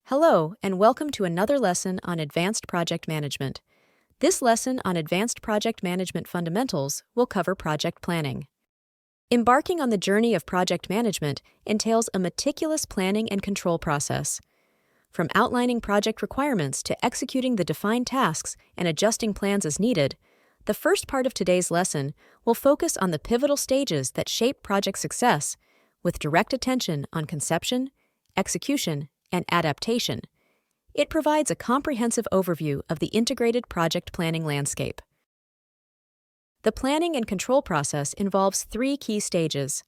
Hello, and welcome to another lesson on Advanced Project Management. This lesson on Advanced Project Management Fundamentals will cover project planning. Embarking on the journey of project management entails a meticulous planning and control process. From outlining project requirements to executing the defined tasks and adjusting plans as needed, the first part of today's lesson will focus on the pivotal stages that shape project success, with direct attention on conception, execution, and adaptation. It provides a comprehensive overview of the integrated project planning landscape. The planning and control process involves three key stages.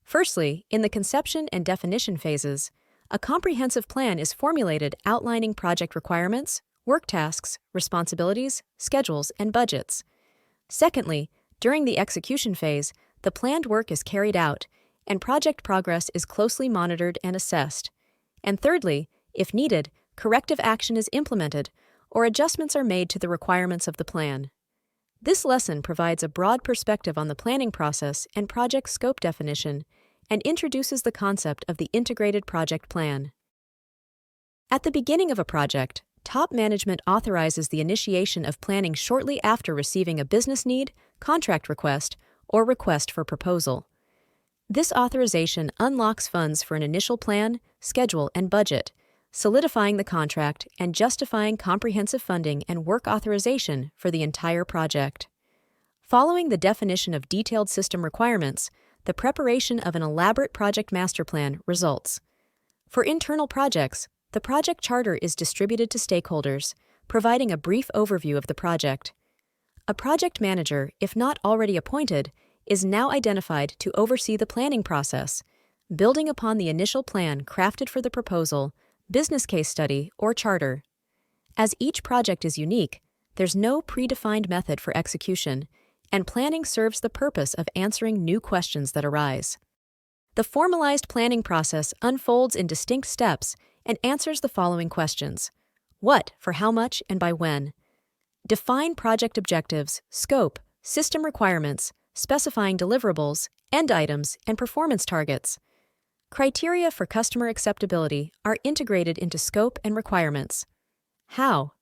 Firstly, in the conception and definition phases, a comprehensive plan is formulated outlining project requirements, work tasks, responsibilities, schedules, and budgets. Secondly, during the execution phase, the planned work is carried out, and project progress is closely monitored and assessed. And thirdly, if needed, corrective action is implemented or adjustments are made to the requirements of the plan. This lesson provides a broad perspective on the planning process and project scope definition and introduces the concept of the integrated project plan. At the beginning of a project, top management authorizes the initiation of planning shortly after receiving a business need, contract request, or request for proposal. This authorization unlocks funds for an initial plan, schedule, and budget, solidifying the contract and justifying comprehensive funding and work authorization for the entire project. Following the definition of detailed system requirements, the preparation of an elaborate project master plan results. For internal projects, the project charter is distributed to stakeholders, providing a brief overview of the project. A project manager, if not already appointed, is now identified to oversee the planning process, building upon the initial plan crafted for the proposal, business case study, or charter. As each project is unique, there's no predefined method for execution, and planning serves the purpose of answering new questions that arise. The formalized planning process unfolds in distinct steps and answers the following questions: what, for how much, and by when? Define project objectives, scope, system requirements, specifying deliverables, end items, and performance targets. Criteria for customer acceptability are integrated into scope and requirements. How?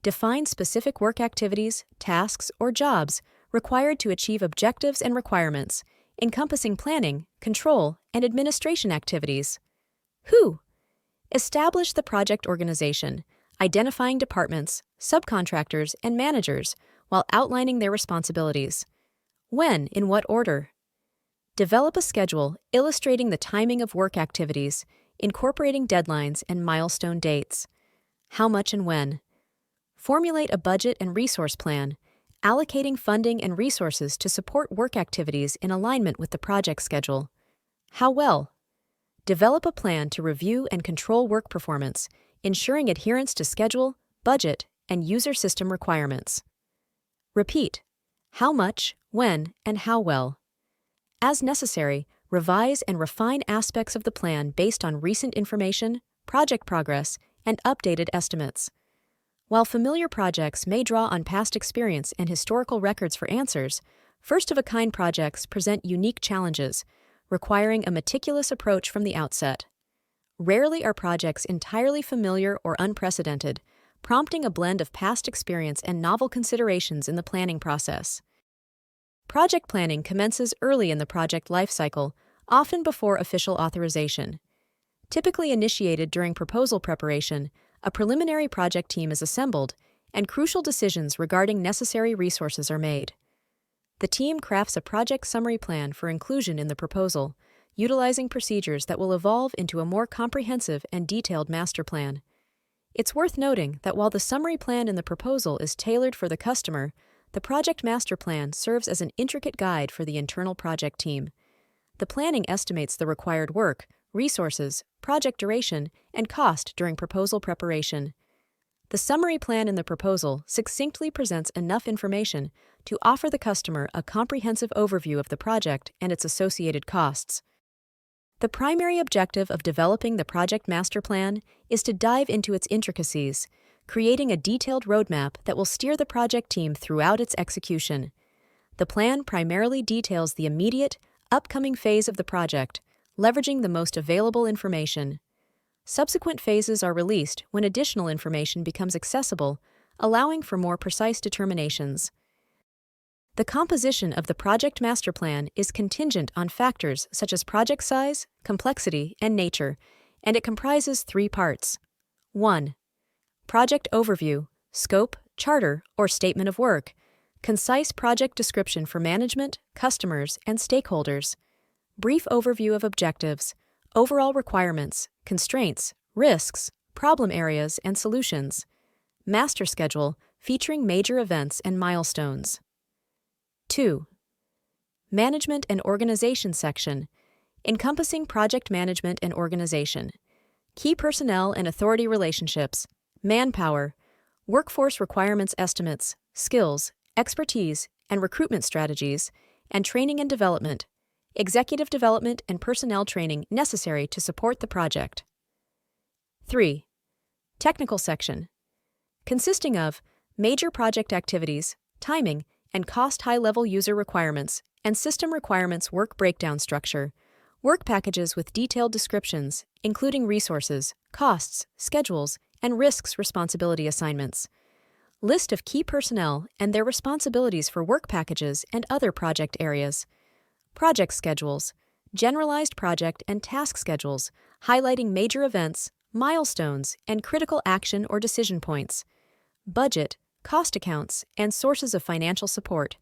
Define specific work activities, tasks, or jobs required to achieve objectives and requirements, encompassing planning, control, and administration activities. Who? Establish the project organization, identifying departments, subcontractors, and managers while outlining their responsibilities. When, in what order? Develop a schedule illustrating the timing of work activities, incorporating deadlines and milestone dates. How much and when? Formulate a budget and resource plan, allocating funding and resources to support work activities in alignment with the project schedule. How well? Develop a plan to review and control work performance, ensuring adherence to schedule, budget, and user system requirements. Repeat. How much, when, and how well? As necessary, revise and refine aspects of the plan based on recent information, project progress, and updated estimates. While familiar projects may draw on past experience and historical records for answers, first-of-a-kind projects present unique challenges, requiring a meticulous approach from the outset. Rarely are projects entirely familiar or unprecedented, prompting a blend of past experience and novel considerations in the planning process. Project planning commences early in the project lifecycle, often before official authorization. Typically initiated during proposal preparation, a preliminary project team is assembled, and crucial decisions regarding necessary resources are made. The team crafts a project summary plan for inclusion in the proposal, utilizing procedures that will evolve into a more comprehensive and detailed master plan. It's worth noting that while the summary plan in the proposal is tailored for the customer, the project master plan serves as an intricate guide for the internal project team. The planning estimates the required work, resources, project duration, and cost during proposal preparation. The summary plan in the proposal succinctly presents enough information to offer the customer a comprehensive overview of the project and its associated costs. The primary objective of developing the project master plan is to dive into its intricacies, creating a detailed roadmap that will steer the project team throughout its execution. The plan primarily details the immediate, upcoming phase of the project, leveraging the most available information. Subsequent phases are released when additional information becomes accessible, allowing for more precise determinations. The composition of the project master plan is contingent on factors such as project size, complexity, and nature, and it comprises 3 parts. 1. Project overview, scope, charter, or statement of work, concise project description for management, customers, and stakeholders, brief overview of objectives, overall requirements, constraints, risks, problem areas, and solutions, master schedule featuring major events and milestones. 2. Management and organization section, encompassing project management and organization, key personnel and authority relationships, manpower, workforce requirements estimates, skills, expertise, and recruitment strategies, and training and development, executive development and personnel training necessary to support the project. 3. Technical section, consisting of major project activities, timing, and cost high-level user requirements and system requirements work breakdown structure, work packages with detailed descriptions, including resources, costs, schedules, and risks responsibility assignments, list of key personnel and their responsibilities for work packages and other project areas, project schedules, generalized project and task schedules highlighting major events, milestones, and critical action or decision points, budget, cost accounts, and sources of financial support,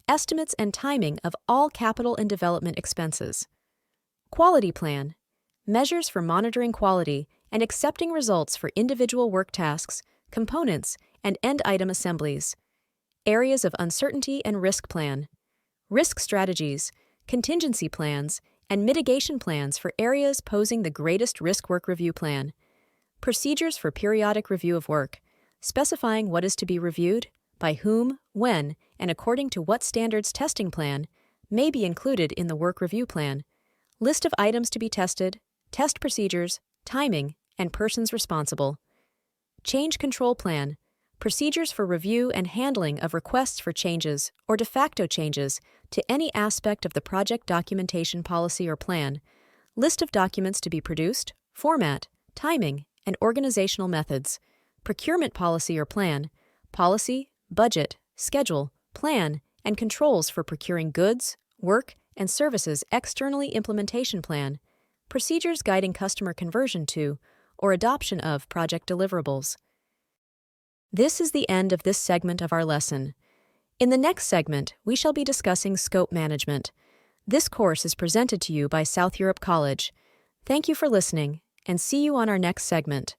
estimates and timing of all capital and development expenses, quality plan, measures for monitoring quality and accepting results for individual work tasks, components, and end item assemblies, areas of uncertainty and risk plan, risk strategies, contingency plans, and mitigation plans for areas posing the greatest risk work review plan, procedures for periodic review of work, specifying what is to be reviewed, by whom, when, and according to what standards testing plan may be included in the work review plan, list of items to be tested, test procedures, timing, and persons responsible, change control plan, procedures for review and handling of requests for changes or de facto changes to any aspect of the project documentation policy or plan, list of documents to be produced, format, timing, and organizational methods, procurement policy or plan, policy, budget, schedule, plan, and controls for procuring goods, work, and services externally implementation plan, procedures guiding customer conversion to or adoption of project deliverables. This is the end of this segment of our lesson. In the next segment, we shall be discussing scope management. This course is presented to you by South Europe College. Thank you for listening, and see you on our next segment.